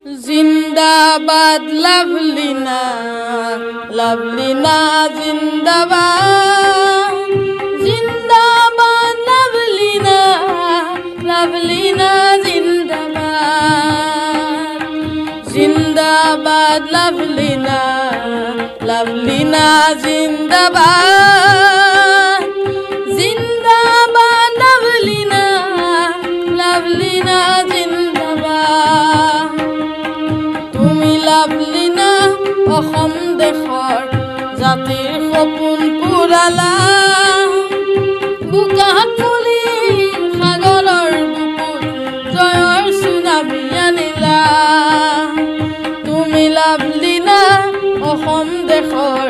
जिंदाबाद लवलीना लवलीना जिंदाबाद जिंदाबाद लवलीना लवलीना जिंदाबाद जिंदाबाद लवलीना लवलीना जिंदाबाद जिंदाबाद लवलीना लवलीना जिंदाबाद তুমি লাভলীনা অসম দেশৰ জাতিৰ সপোন পুৰালা বুকাত ফুলি সাগৰৰ বুকুত জয়ৰ সুনামি আনিলা তুমি লাভলীনা অসম দেশৰ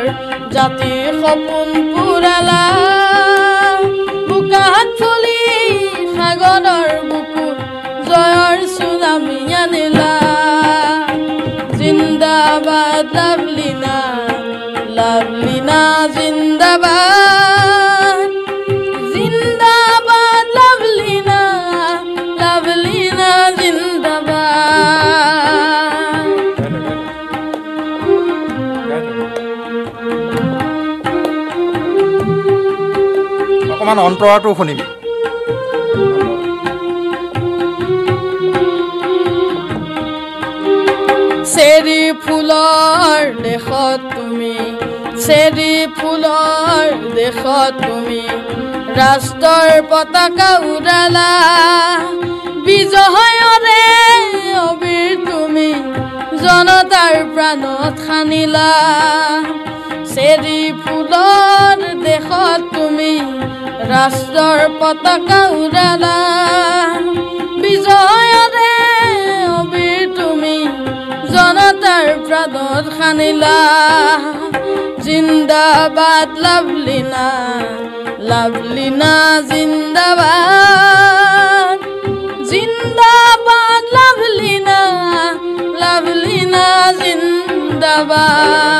জাতিৰ সপোন পুৰালা বুকাত ফুলি সাগৰৰ বুকুত জয়ৰ সুনামি আনিলা जिंदाबाद लवलीना लवलीना जिंदाबाद जिंदाबाद लवलीना लवलीना जिंदाबाद অকমান অন্তৰাটো শুনিবি চেৰি ফুলৰ দেশত তুমি চেৰি ফুলৰ দেশত তুমি ৰাষ্ট্ৰৰ পতাকা উৰালা বিজয়ৰে অবীৰ তুমি জনতাৰ প্ৰাণত সানিলা চেৰি ফুলৰ দেশত তুমি ৰাষ্ট্ৰৰ পতাকা উৰালা বিজয়ৰে অবীৰ তুমি জনতাৰ প্ৰাণত সানিলা জিন্দাবাদ লাভলীনা লাভলীনা জিন্দাবাদ জিন্দাবাদ লাভলীনা লাভলীনা জিন্দাবাদ